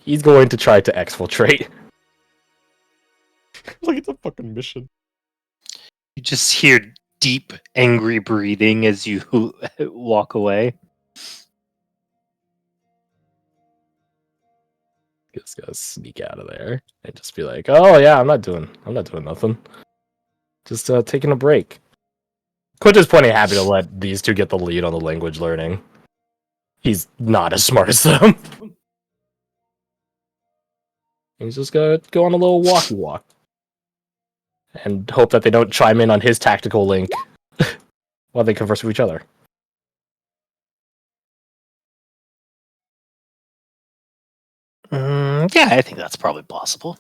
He's going to try to exfiltrate. Like it's a fucking mission. You just hear deep, angry breathing as you walk away. Just gotta sneak out of there and just be like, "Oh yeah, I'm not doing nothing. Just taking a break." Quint is plenty happy to let these two get the lead on the language learning. He's not as smart as them. He's just gonna go on a little walkie walk and hope that they don't chime in on his tactical link while they converse with each other. Yeah, I think that's probably possible.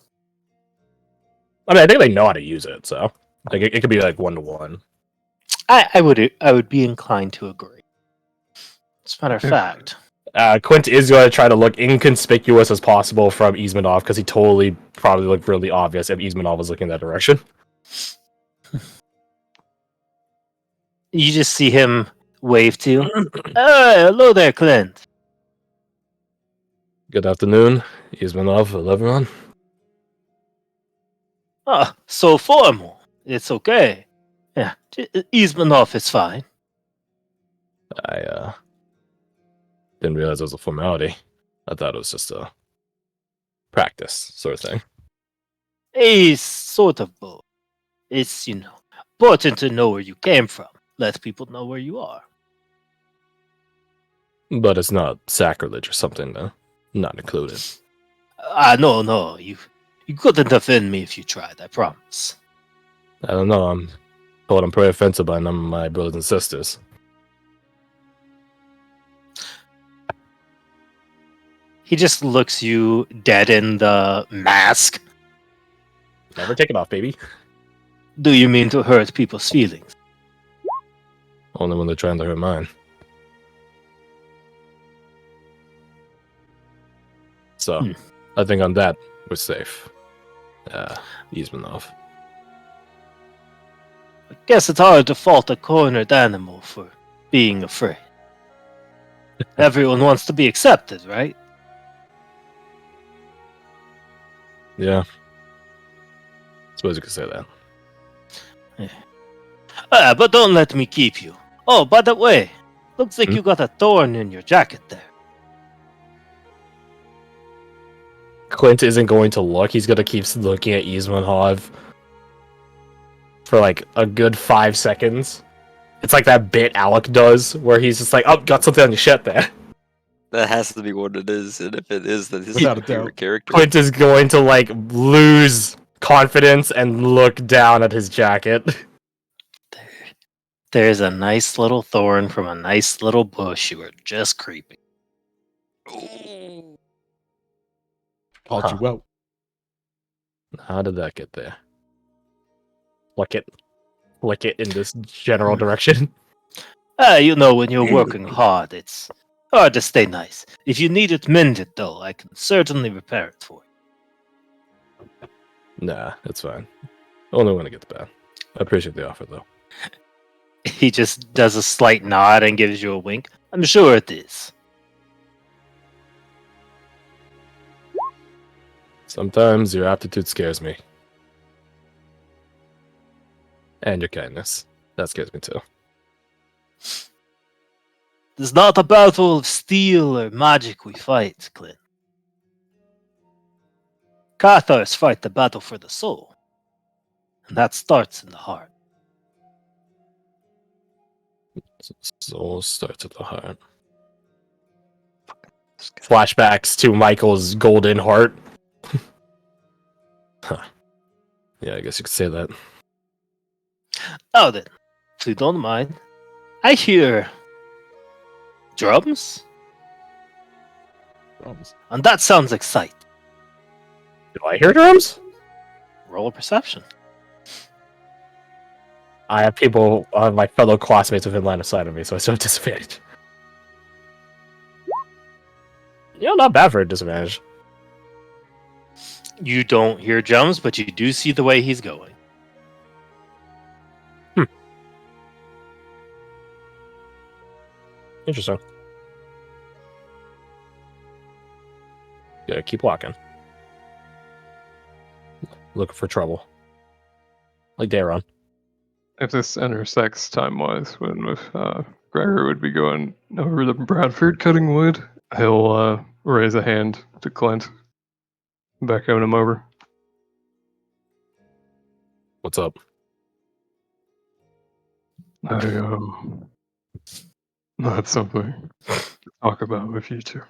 I mean, I think they know how to use it, so like it could be like 1-to-1. I would be inclined to agree. As a matter of fact, Quint is going to try to look inconspicuous as possible from Ismanov because he totally probably looked really obvious if Ismanov was looking that direction. you just see him wave to you. Hello there, Clint. Good afternoon, Ismanov. Hello, everyone. Ah, so formal. It's okay. Yeah, Ismanov is fine. I didn't realize it was a formality. I thought it was just a practice sort of thing. It's sort of both. It's, important to know where you came from. Let people know where you are. But it's not sacrilege or something, though. Not included. No. You couldn't offend me if you tried, I promise. I don't know. I'm told I'm pretty offensive by none of my brothers and sisters. He just looks you dead in the mask. Never take it off, baby. Do you mean to hurt people's feelings? Only when they're trying to hurt mine. So, I think on that, we're safe. Ismanov. I guess it's hard to fault a cornered animal for being afraid. Everyone wants to be accepted, right? Yeah. Suppose you could say that. But don't let me keep you. Oh, by the way, looks like you got a thorn in your jacket there. Clint isn't going to look. He's going to keep looking at Ismanov for like a good 5 seconds. It's like that bit Alec does where he's just like, "Oh, got something on your shirt there." That has to be what it is, and if it is, then his Without a favorite doubt. character. Clint is going to like lose confidence and look down at his jacket. There's a nice little thorn from a nice little bush you were just creeping. Called you out. How did that get there? Flick it in this general direction. When you're working hard, it's hard to stay nice. If you need it mended, though, I can certainly repair it for you. Nah, it's fine. Only when I get the bad. I appreciate the offer, though. He just does a slight nod and gives you a wink. I'm sure it is. Sometimes your aptitude scares me. And your kindness. That scares me too. It's not a battle of steel or magic we fight, Clint. Cathars fight the battle for the soul. And that starts in the heart. Soul starts at the heart. Flashbacks to Michael's golden heart. Huh. Yeah, I guess you could say that. Now then, if you don't mind, I hear drums, Drums. and that sounds exciting. Do I hear drums? Roll a perception. I have people, my fellow classmates within line of sight of me, so I still have disadvantage. Not bad for a disadvantage. You don't hear drums, but you do see the way he's going. Interesting. Yeah, keep walking. Looking for trouble. Like Daron. If this intersects time-wise, when with Gregor would be going over to Bradford cutting wood, he'll raise a hand to Clint, beckoning him over. What's up? I had something to talk about with you two.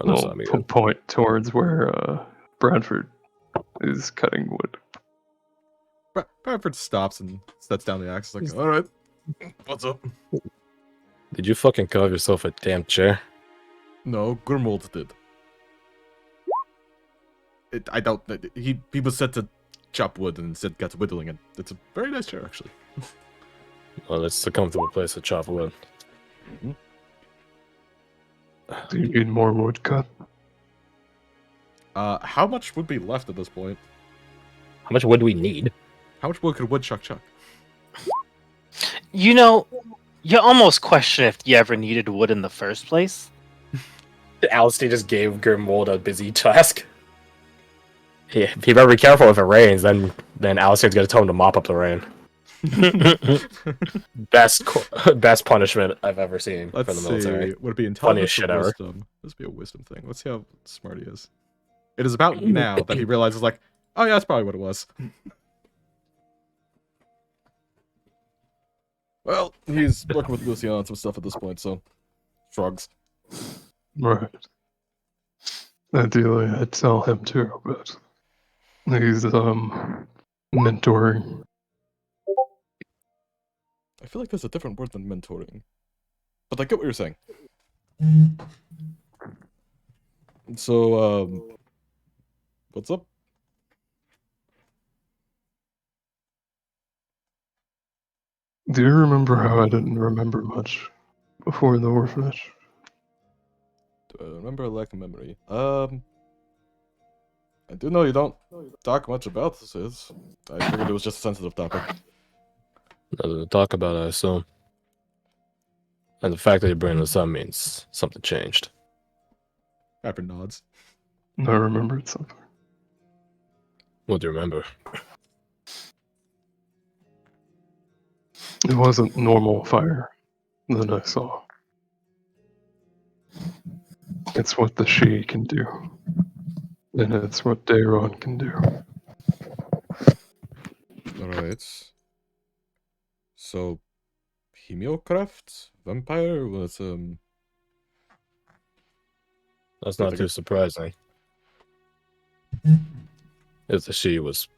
Oh, that's Well, not me good. point towards where Bradford is cutting wood. Bradford stops and sets down the axe. Like, all right, what's up? Did you fucking carve yourself a damn chair? No, Garth-Mod did. I don't. He was set to chop wood and instead got to whittling it. It's a very nice chair, actually. Well, it's a comfortable place to chop wood. Do you need more wood cut? How much would be left at this point? How much wood do we need? How much wood could Woodchuck chuck? You know, you almost question if you ever needed wood in the first place. Alistair just gave Grimwold a busy task. Yeah, if you better be careful if it rains, then Alistair's gonna tell him to mop up the rain. Best punishment I've ever seen Let's for the military. see. Would it be Funniest intelligence shit or ever. wisdom? This would be a wisdom thing. Let's see how smart he is. It is about now that he realizes, like, oh yeah, that's probably what it was. Well, he's working with Lucian on some stuff at this point, so shrugs. Right. Ideally, I'd tell him too, but he's mentoring. I feel like there's a different word than mentoring, but I get what you're saying. So, what's up? Do you remember how I didn't remember much before the orphanage? Do I remember a lack of memory? I do know you don't talk much about this. I figured it was just a sensitive topic. Nothing to talk about, I assume. And the fact that you're bringing this up means something changed. Rapper nods. I remembered something. What do you remember? It wasn't normal fire that I saw. It's what the she can do. And it's what Daron can do. Alright. So, Hemiocraft? Vampire? Was, That's I not think too it- surprising. If the she was,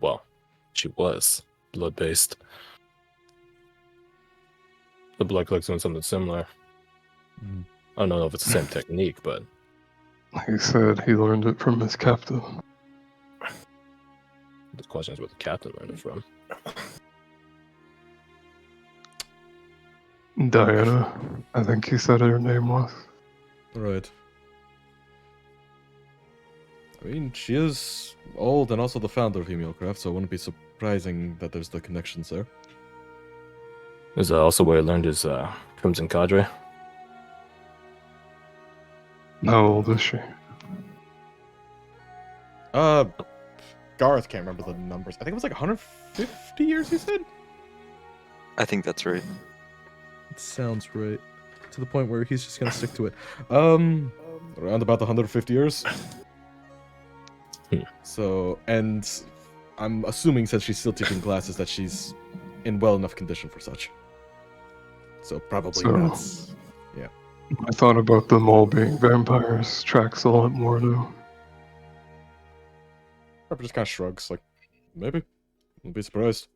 well, she was blood-based. The blood clicks doing something similar. Mm. I don't know if it's the same technique, but He said he learned it from his captain. the question is where the captain learned it from. Diana, I think he said her name was. Alright. I mean, she is old and also the founder of Hemiocraft, so it wouldn't be surprising that there's the connections there. Is that also where he learned his Crimson Cadre? How old is she? Garth can't remember the numbers. I think it was like 150 years, he said? I think that's right. It sounds right. To the point where he's just gonna stick to it. Around about the 150 years. So, and I'm assuming since she's still taking classes that she's in well enough condition for such. So probably So- not. I thought about them all being vampires. Tracks a lot more though. Harper just kind of shrugs, like, maybe. Wouldn't be surprised.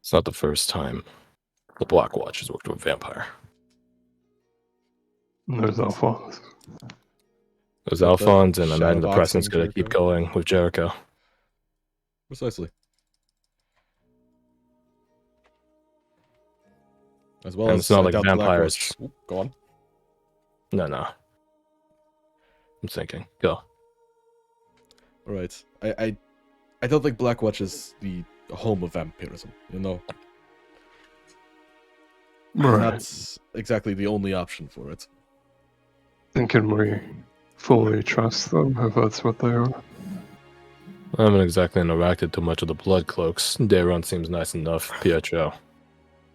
It's not the first time the Black Watch has worked with a vampire. And there's Alphonse. It was The Alphonse, and I shadow imagine the Preston's boxing gonna keep Jericho. going with Jericho. Precisely. As well And as it's not I like doubt vampires. Blackwatch. Oop, go on. No. I'm thinking. Go. Alright. I don't think Blackwatch is the home of vampirism, you know? Right. Not exactly the only option for it. And can we fully trust them if that's what they are? I haven't exactly interacted too much with the Blood Cloaks. Dayron seems nice enough. Pietro,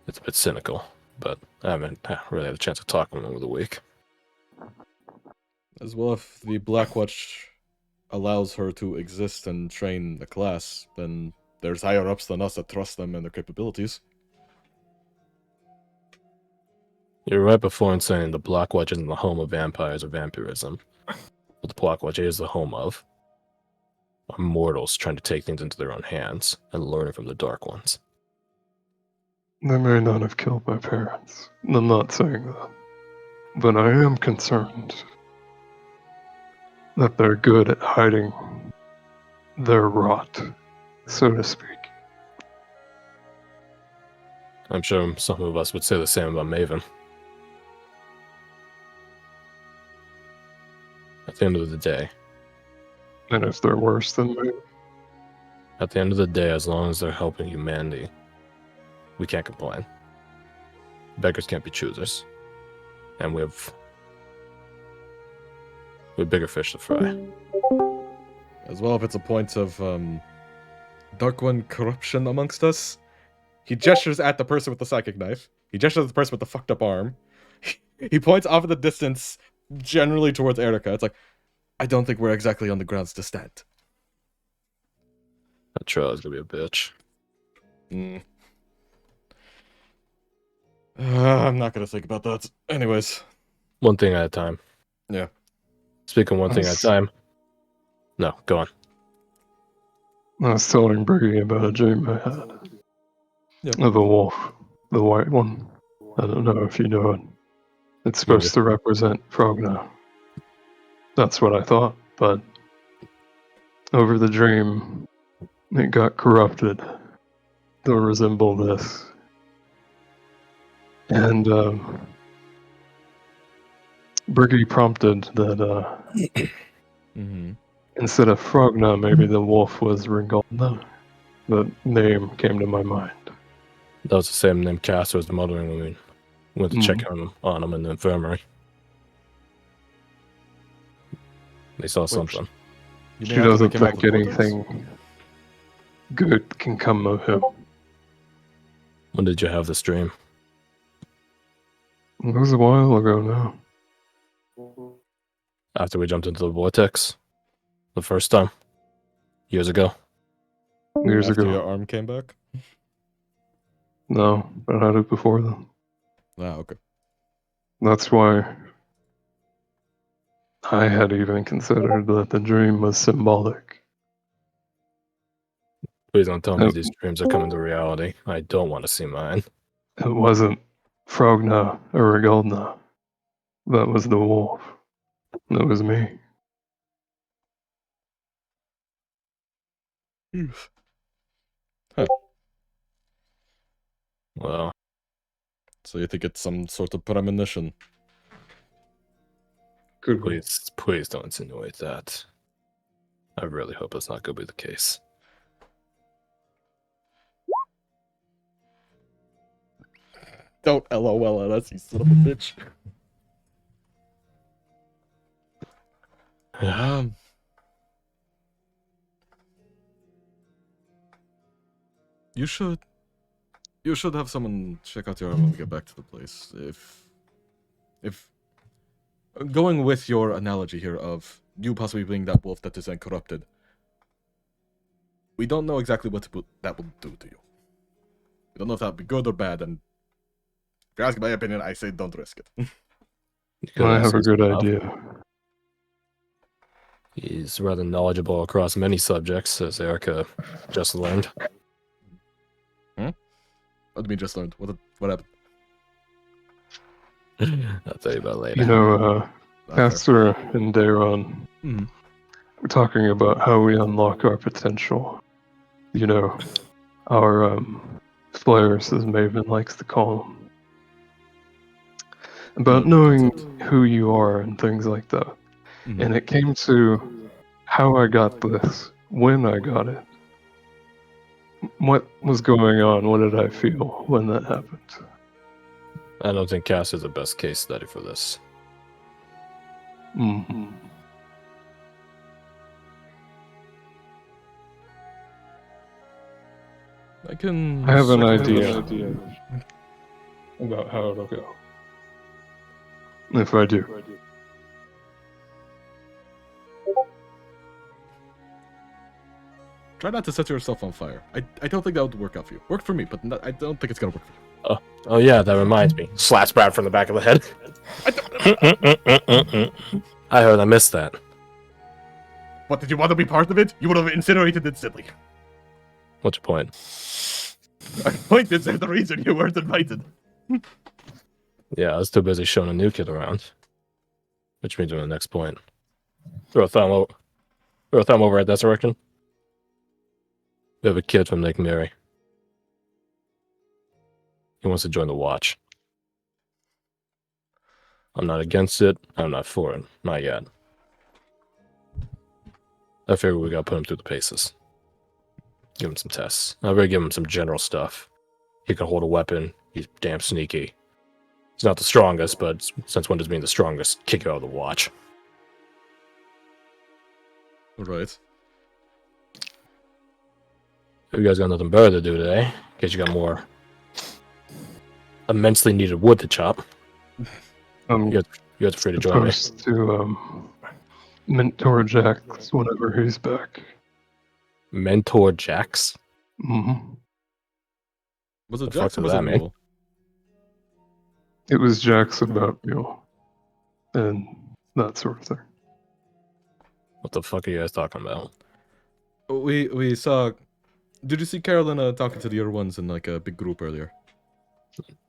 it's a bit cynical, but I haven't really had a chance to talk with him over the week. As well, if the Blackwatch allows her to exist and train the class, then there's higher-ups than us that trust them and their capabilities. You're right before in saying the Blackwatch isn't the home of vampires or vampirism. What the Blackwatch is the home of are mortals trying to take things into their own hands and learning from the Dark Ones. They may not have killed my parents. I'm not saying that. But I am concerned that they're good at hiding their rot, so to speak. I'm sure some of us would say the same about Maven. At the end of the day, And if they're worse than me, as long as they're helping humanity, we can't complain. Beggars can't be choosers. And we have bigger fish to fry. As well, if it's a point of Dark One corruption amongst us, he gestures at the person with the psychic knife. He gestures at the person with the fucked up arm. He points off in the distance, generally towards Erica. It's like, I don't think we're exactly on the grounds to stand. That Trilla's gonna be a bitch. I'm not gonna think about that. Anyways. One thing at a time. Yeah. Speaking one thing at a time. No, go on. I was telling Briggy about a dream I had. Yep. Of a wolf, the white one. I don't know if you know it. It's supposed to represent Frogna. That's what I thought, but over the dream, it got corrupted to resemble this. And Briggy prompted that instead of Frogna, maybe the wolf was Ringolna. The name came to my mind. That was the same name Cass was mothering when we went to check on him in the infirmary. They saw something. She doesn't think anything good can come of him. When did you have this dream? It was a while ago now. After we jumped into the vortex? The first time? Years ago? Years After ago. your arm came back? No, I had it before then. Ah, okay. That's why I had even considered that the dream was symbolic. Please don't tell me these dreams are coming to reality. I don't want to see mine. It wasn't Frogna or Rigoldna. That was the wolf. That was me. Huh. Well, So you think it's some sort of premonition? Could be. please don't insinuate that. I really hope that's not going to be the case. Don't LOL at us, you son of a bitch. You should have someone check out your arm when we get back to the place. If going with your analogy here of you possibly being that wolf that is then corrupted, we don't know exactly what that will do to you. We don't know if that would be good or bad, and if you're asking my opinion, I say don't risk it. I have a good idea. He's rather knowledgeable across many subjects, as Erica just learned. What do you mean just learned? What happened? I'll tell you about later. You know, Castor and Dayron were talking about how we unlock our potential. You know, our flares, as Maven likes to call them. About knowing who you are and things like that. And it came to how I got this, when I got it. What was going on? What did I feel when that happened? I don't think Cass is the best case study for this. Mm-hmm. I can. I have an circulate- idea about how it'll go. If I do. Try not to set yourself on fire. I don't think that would work out for you. Worked for me, but I don't think it's gonna work for you. Oh yeah, that reminds me. Slaps Brad from the back of the head. I heard I missed that. What, did you want to be part of it? You would have incinerated instantly. What's your point? My point is there's the reason you weren't invited. Yeah, I was too busy showing a new kid around. Which means we're the next point. Throw a thumb over at that direction. We have a kid from Lake Mary. He wants to join the watch. I'm not against it. I'm not for it. Not yet. I figure we gotta put him through the paces. Give him some tests. I'll really give him some general stuff. He can hold a weapon. He's damn sneaky. He's not the strongest, but since when does being the strongest kick you out of the watch? Right. You guys got nothing better to do today, in case you got more immensely needed wood to chop. You guys are free to join me. Supposed to mentor Jax whenever he's back. Mentor Jax? Mm-hmm. Was it The fuck Jackson? was Was it that, man? Mule? It was Jax about Mule and that sort of thing. What the fuck are you guys talking about? We saw. Did you see Carolyn talking to the other ones in like a big group earlier?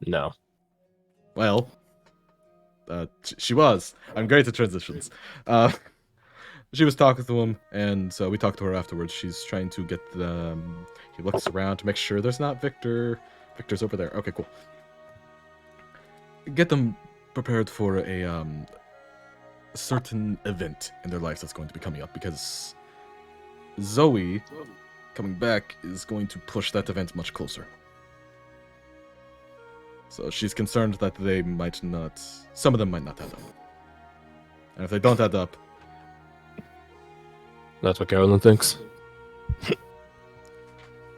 No. Well, she was. I'm great at transitions. She was talking to him, and so we talked to her afterwards. She's trying to get them. He looks around to make sure there's not Victor. Victor's over there. Okay, cool. Get them prepared for a certain event in their lives that's going to be coming up, because Zoe coming back is going to push that event much closer. So she's concerned that they might not, some of them might not add up. And if they don't add up, That's what Carolyn thinks?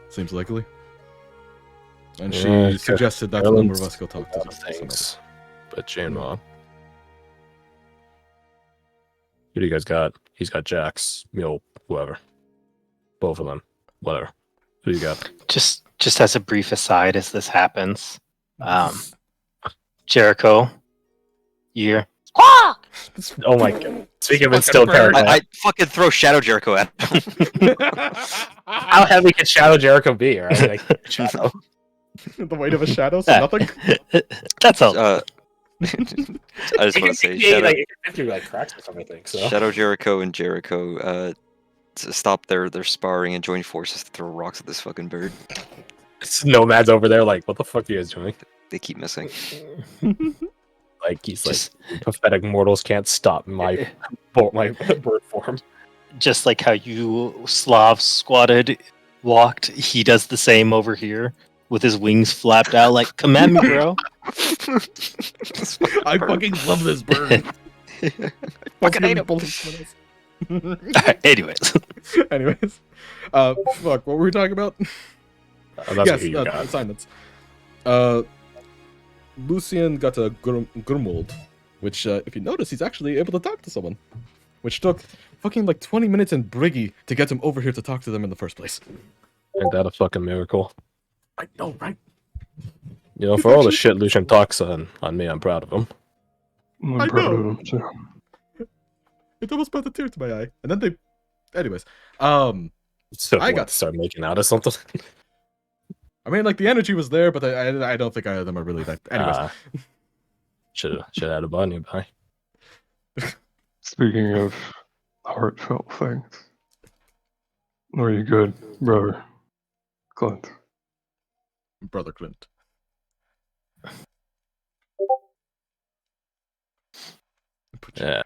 seems likely. And Yeah, she suggested that the number of Carolyn's us go talk to a lot of some of them. things. But Jane Mom. Who do you guys got? He's got Jax, Mule, whoever. Both of them. Whatever. Who do you got? Just as a brief aside, as this happens, Jericho, you're Oh my god. Speaking of instilled Fucking bird. paranoia, I fucking throw Shadow Jericho at him. how heavy can Shadow Jericho be, right? Like, Shadow. The weight of a shadow, so Yeah. nothing. That's all. I just want to say Shadow, cracks or something, I think, so. Shadow Jericho and Jericho to stop their sparring and join forces to throw rocks at this fucking bird. It's nomads over there, like, what the fuck are you guys doing? They keep missing. Like, he's Just- like, pathetic mortals can't stop my bird form. Just like how you Slav walked, he does the same over here with his wings flapped out. Like, come at me, bro. I fucking love this bird. Fucking hate him. Anyways, Anyways, fuck, what were we talking about? That's Yes, who you got. assignments. Lucian got a Gurmold, which, if you notice, he's actually able to talk to someone. Which took fucking like 20 minutes in Briggy to get him over here to talk to them in the first place. Ain't that a fucking miracle? I know, right? You know, for all the shit Lucian talks on me, I'm proud of him. I'm I proud know. of him too. It almost brought a tear to my eye. And then they... Anyways, So I I got- got to start making out or something. I mean, like, the energy was there, but I don't think either of them are really that... Anyways, Should have had a button nearby. Speaking of heartfelt things, are you good, brother? Clint. Brother Clint. Yeah.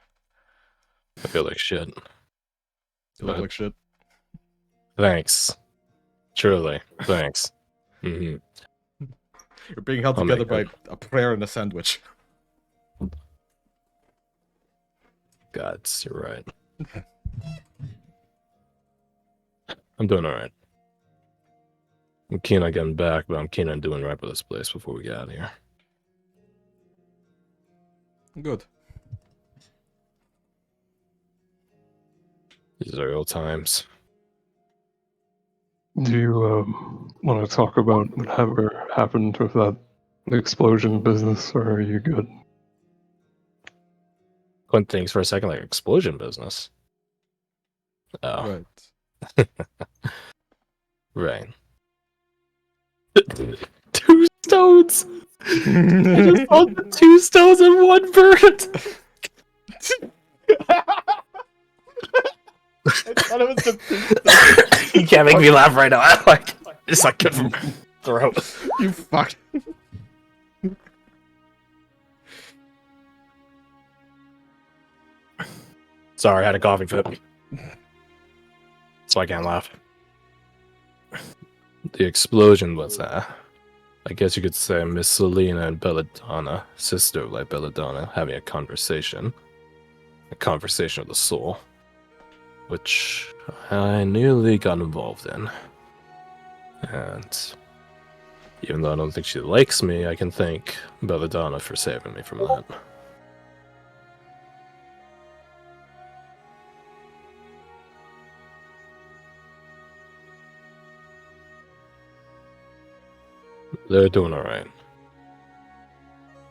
I feel like shit. You look like shit. Thanks. Truly. Thanks. You're being held Oh my together by a prayer and a sandwich. Gods, you're right. I'm doing alright. I'm keen on getting back, but I'm keen on doing right by this place before we get out of here. Good. These are old times. Do you want to talk about whatever happened with that explosion business, or are you good? Couldn't think for a second like explosion business. Oh, Right. right. 2 stones! I just found the 2 stones and 1 bird! I thought it was just You can't make me laugh right now. I'm like, it's like good from throat. you fuck. Sorry, I had a coughing fit. So I can't laugh. The explosion was, I guess you could say Miss Selena and Belladonna, sister like Belladonna, having a conversation. A conversation of the soul. Which I nearly got involved in. And even though I don't think she likes me, I can thank Belladonna for saving me from that. They're doing alright.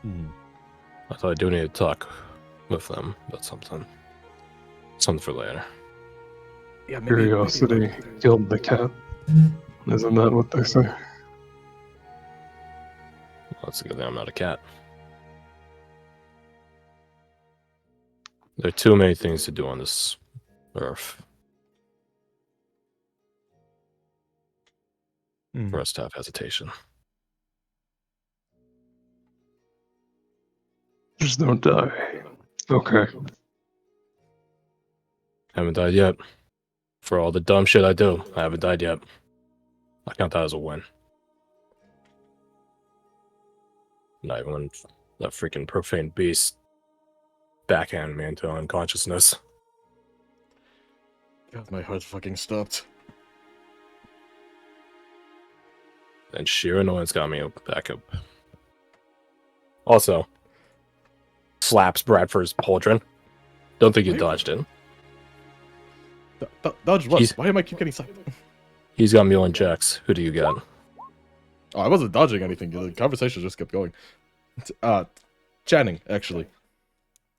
I thought I do need to talk with them about something. Something for later. Yeah, Curiosity killed the cat. Isn't that what they say? Well, that's a good thing I'm not a cat. There are too many things to do on this earth for us to have hesitation. Just don't die. Okay. Haven't died yet. For all the dumb shit I do, I haven't died yet. I count that as a win. Not even when that freaking profane beast backhanded me into unconsciousness. God, my heart fucking stopped. And sheer annoyance got me back up. Also, slaps Bradford's pauldron. Don't think you dodged it. Dodge what? He's- Why am I keep getting slapped? He's got Mule and Jax. Who do you got? Oh, I wasn't dodging anything. The conversation just kept going. Channing, actually.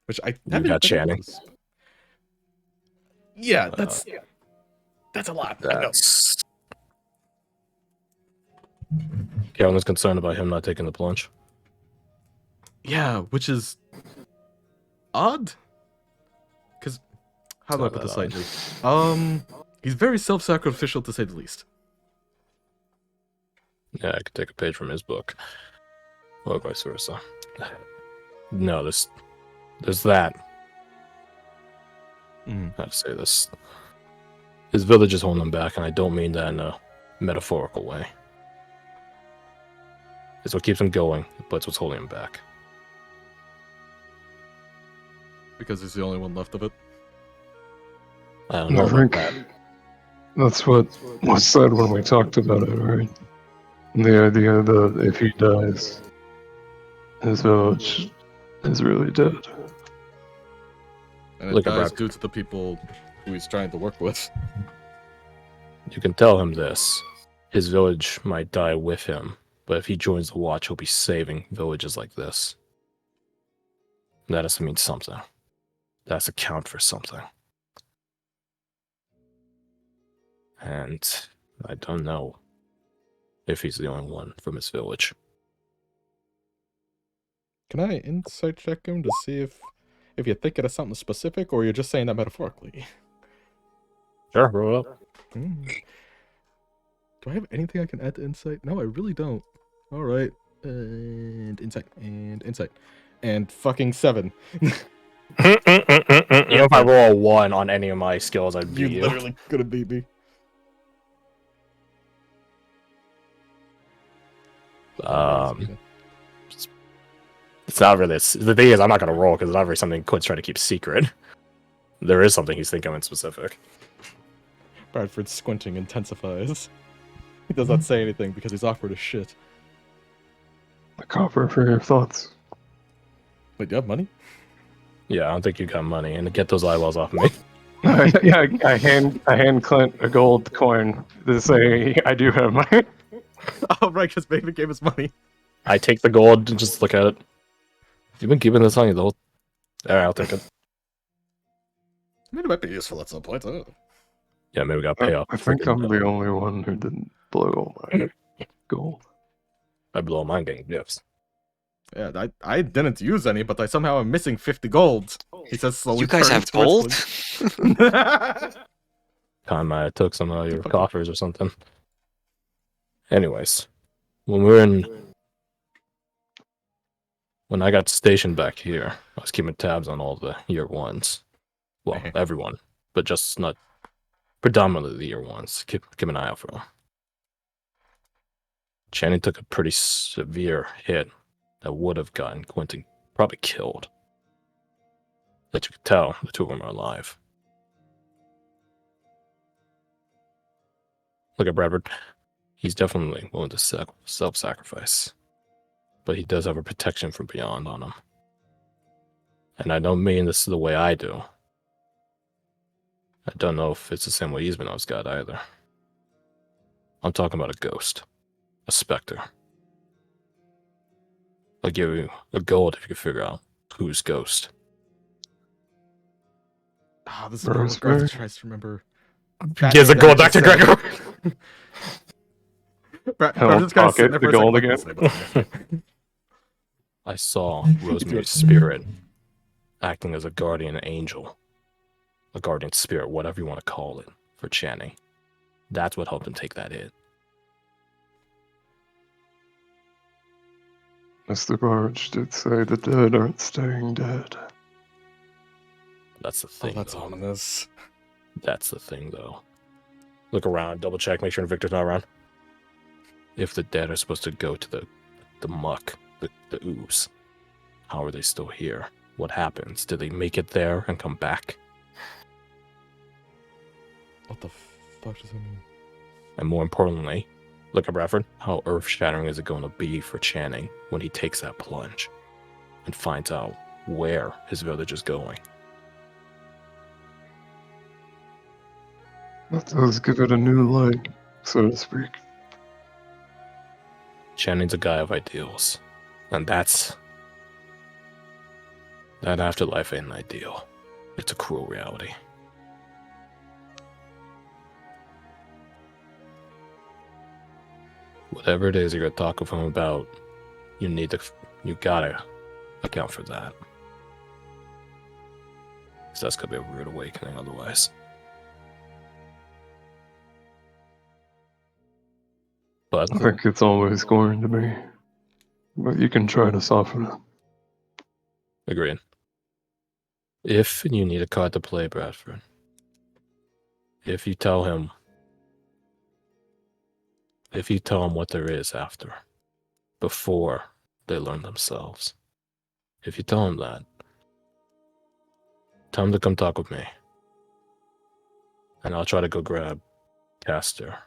Which I haven't got been Channing? able to Yeah, that's a lot. I know. That's... Kevin was concerned about him not taking the plunge. Yeah, which is odd. Because how do I Not put this that lightly? He's very self-sacrificial to say the least. Yeah, I could take a page from his book. Or vice versa. No, there's that. How to say this? His village is holding him back, and I don't mean that in a metaphorical way. It's what keeps him going, but it's what's holding him back. Because he's the only one left of it. I don't know I about think that. that's what was said when we talked about it, right? The idea that if he dies, his village is really dead. And it Look at dies Brad. due to the people who he's trying to work with. You can tell him this. His village might die with him, but if he joins the Watch, he'll be saving villages like this. That has to mean something. That has to count for something. And I don't know if he's the only one from his village. Can I insight check him to see if you're thinking of something specific, or you're just saying that metaphorically? Sure, roll up. Do I have anything I can add to insight? No, I really don't. All right, and insight, and fucking 7. You know, if I roll a 1 on any of my skills, I'd You beat you. literally could have beat me. Um, it's not really. The thing is, I'm not gonna roll because it's not really something Quint's trying to keep secret. There is something he's thinking of in specific. Bradford's squinting intensifies. He does not say anything because he's awkward as shit. The copper for your thoughts. Wait, do you have money? Yeah, I don't think you got money, and get those eyeballs off me. Yeah, I hand Clint a gold coin to say I do have money. Oh, right, because Maven gave us money. I take the gold and just look at it. You've been keeping this on you the whole. Alright, I'll take it. I mean, it might be useful at some point. I don't know. Yeah, maybe we got to pay off. I think I'm the only one who didn't blow all my gold. I blow mine getting gifts. Yeah, I didn't use any, but I somehow am missing 50 gold. He says slowly. You guys turning have gold? towards Flint. Time might have took some of your coffers or something. Anyways, when I got stationed back here, I was keeping tabs on all the year ones. Well, everyone, but just not predominantly the year ones. Keep an eye out for them. Channing took a pretty severe hit that would have gotten Quentin probably killed. That you could tell the two of them are alive. Look at Bradford. He's definitely willing to self-sacrifice. But he does have a protection from beyond on him. And I don't mean this the way I do. I don't know if it's the same way he's been on his god either. I'm talking about a ghost. A specter. I'll give you a gold if you can figure out who's ghost. Ah, this is where Garth tries to remember. Gives a gold back to Gregor! Bradford's kind of sitting there the for a gold second. again. I saw Rosemary's spirit acting as a guardian angel. A guardian spirit, whatever you want to call it, for Channing. That's what helped him take that hit. Mr. Barge did say the dead aren't staying dead. That's the Oh, thing, that's though. ominous. That's the thing, though. Look around, double check, make sure Victor's not around. If the dead are supposed to go to the muck, the ooze, how are they still here? What happens? Did they make it there and come back? What the fuck does that mean? And more importantly, look at Bradford. How earth-shattering is it going to be for Channing when he takes that plunge and finds out where his village is going? That does give it a new light, so to speak. Channing's a guy of ideals, and that afterlife ain't ideal. It's a cruel reality. Whatever it is you're gonna talk with him about, you gotta account for that. 'Cause that's gonna be a rude awakening otherwise. But I think it's always going to be. But you can try to soften it. agreed. If you need a card to play, Bradford, if you tell him what there is after, before they learn themselves, if you tell him that, tell him to come talk with me. And I'll try to go grab Castor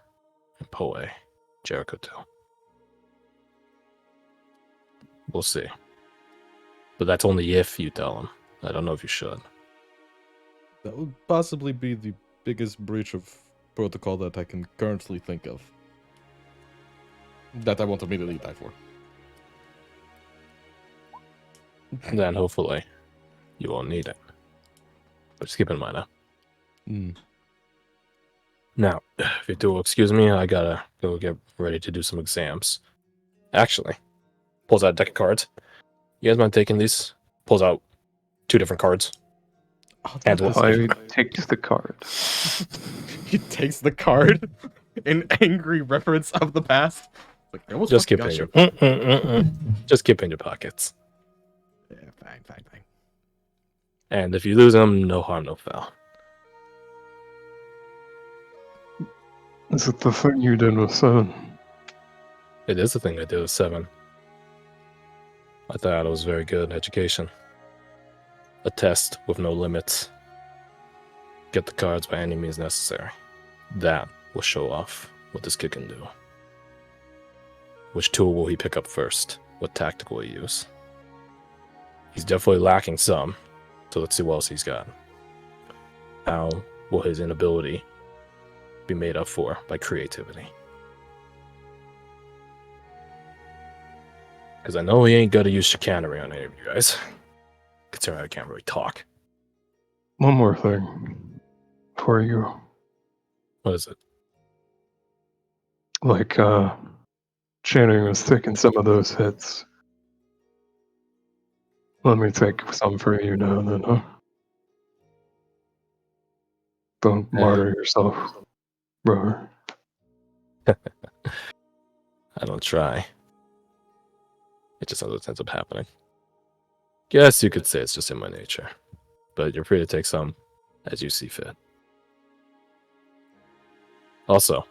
and Poe, Jericho too. We'll see. But that's only if you tell him. I don't know if you should. That would possibly be the biggest breach of protocol that I can currently think of. That I won't immediately die for. Then hopefully you won't need it. But just keep in mind that. Now, if you do excuse me, I gotta go get ready to do some exams. Actually, pulls out a deck of cards. You guys mind taking these? Pulls out 2 different cards. Oh, And I take the card. he takes the card in angry reference of the past. Like, I almost Just fucking keep got in you. just keep in your pockets. Yeah, fine. And if you lose them, no harm, no foul. Is it the thing you did with Seven? It is a thing I did at 7. I thought it was very good education. A test with no limits. Get the cards by any means necessary. That will show off what this kid can do. Which tool will he pick up first? What tactic will he use? He's definitely lacking some, so let's see what else he's got. How will his inability be made up for by creativity? Because I know he ain't gonna use chicanery on any of you guys. Considering I can't really talk. One more thing before you go. What is it? Like, Channing was taking some of those hits. Let me take some for you now and then, huh? Don't martyr yourself, brother. I don't try. It just always ends up happening. Guess you could say it's just in my nature. But you're free to take some as you see fit. Also,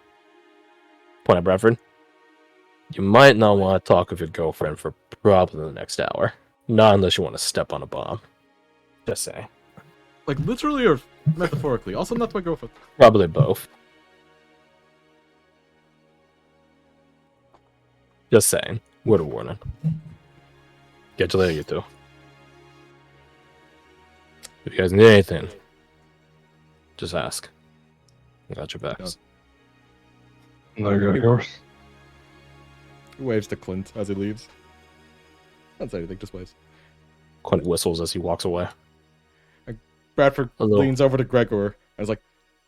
point at Bradford, you might not want to talk with your girlfriend for probably the next hour. Not unless you want to step on a bomb. Just saying. Like literally or metaphorically. Also not my girlfriend. Probably both. Just saying. Word of warning. Catch you later, you two. If you guys need anything, just ask. I got your backs. And I got yours. He waves to Clint as he leaves. Don't say anything, just waves. Clint whistles as he walks away. Bradford Hello. leans over to Gregor and is like,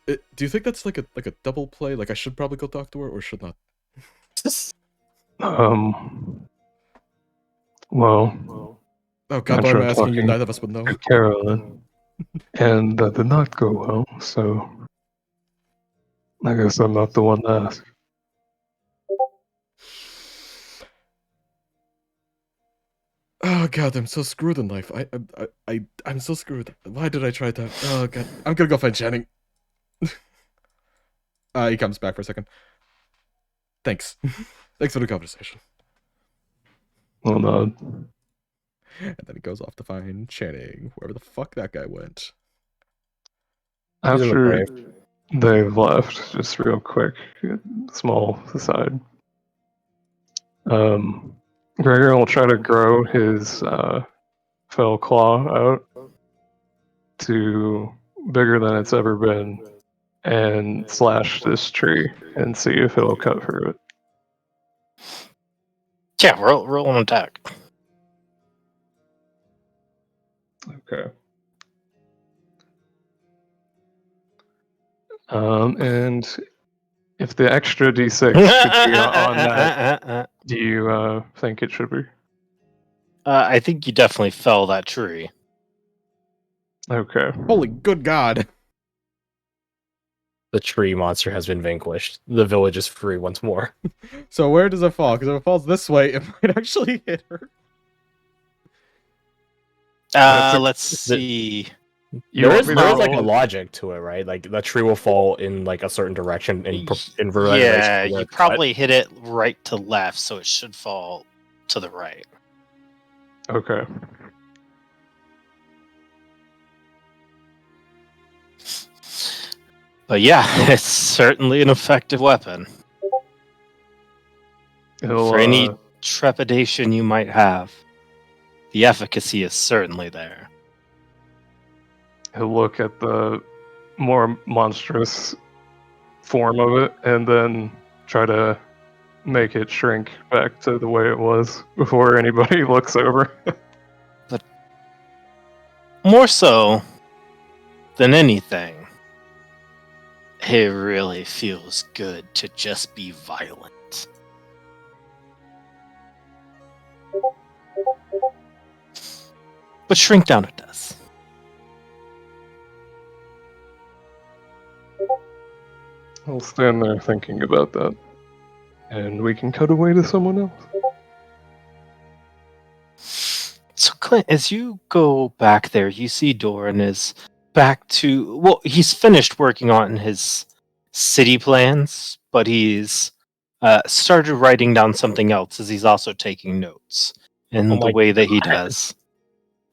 do you think that's like a double play? Like I should probably go talk to her or should not? Well, Oh god, Not why sure am I asking you? talking. Neither of us would know. to Carolyn. And that did not go well, so I guess I'm not the one to ask. Oh god, I'm so screwed in life. I'm so screwed. Why did I try that? Oh god, I'm gonna go find Channing. He comes back for a second. Thanks. Thanks for the conversation. Well, no. And then he goes off to find Channing, wherever the fuck that guy went. He's in the After grave. they've left, just real quick, small aside. Gregor will try to grow his fell claw out to bigger than it's ever been and slash this tree and see if it'll cut through it. Yeah, roll an attack. Okay. And if the extra d6 should be on that, do you think it should be? I think you definitely fell that tree. Okay. Holy good god. The tree monster has been vanquished. The village is free once more. So where does it fall? Because if it falls this way, it might actually hit her. Let's see. You There want is me to like a roll? logic to it, right? Like the tree will fall in like a certain direction in relation Yeah, to where you it's cut. probably hit it right to left, so it should fall to the right. Okay. But yeah, it's certainly an effective weapon. He'll, For any trepidation you might have, the efficacy is certainly there. he'll look at the more monstrous form of it and then try to make it shrink back to the way it was before anybody looks over. More so than anything, it really feels good to just be violent. But shrink down it does. I'll stand there thinking about that. And we can cut away to someone else. So, Clint, as you go back there, you see Doran is back to... Well, he's finished working on his city plans, but he's started writing down something else as he's also taking notes in Oh the my way that he God. does.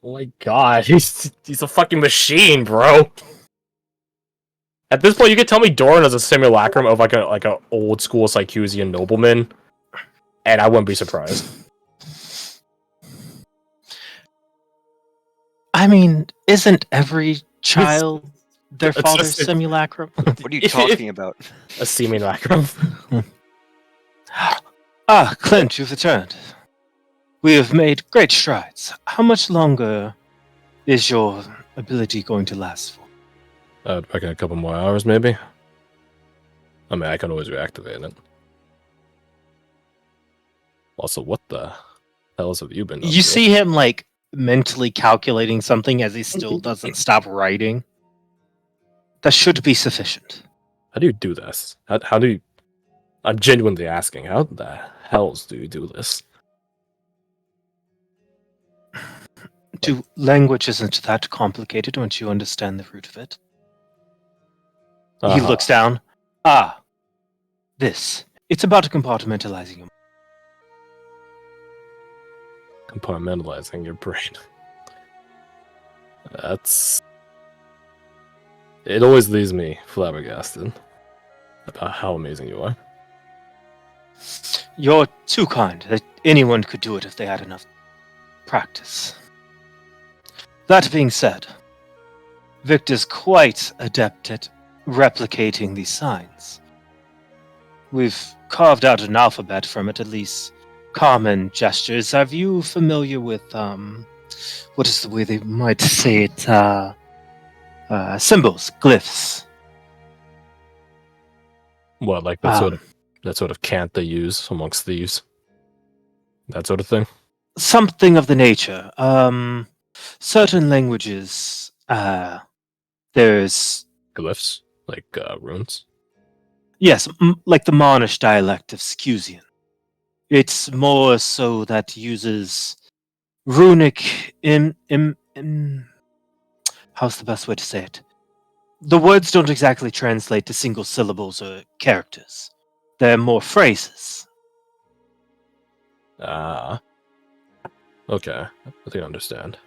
Oh my god, he's a fucking machine, bro. At this point, you could tell me Doran is a simulacrum of like a old school Sycusian nobleman, and I wouldn't be surprised. I mean, isn't every child their It's father's just- simulacrum? What are you talking about? A simulacrum. Ah, Clint, you've returned. We have made great strides. How much longer is your ability going to last for? Reckon a couple more hours, maybe. I mean, I can always reactivate it. Also, what the hell have you been up You to? see him like mentally calculating something as he still doesn't stop writing. That should be sufficient. How do you do this? How do you... I'm genuinely asking, how the hells do you do this? Language isn't that complicated once you understand the root of it. He Uh-huh. looks down. Ah, this. It's about compartmentalizing your. Compartmentalizing your brain. That's... It always leaves me flabbergasted about how amazing you are. You're too kind. That anyone could do it if they had enough practice. That being said, Victor's quite adept at replicating these signs. We've carved out an alphabet from it, at least common gestures. Are you familiar with, what is the way they might say it? Symbols, glyphs. What, like that sort of cant they use amongst thieves? That sort of thing? Something of the nature. Certain languages, there's, Glyphs? Like, runes? yes, like the Marnish dialect of Scusian. It's more so that uses runic how's the best way to say it? The words don't exactly translate to single syllables or characters. They're more phrases. Ah. Okay. I think I understand.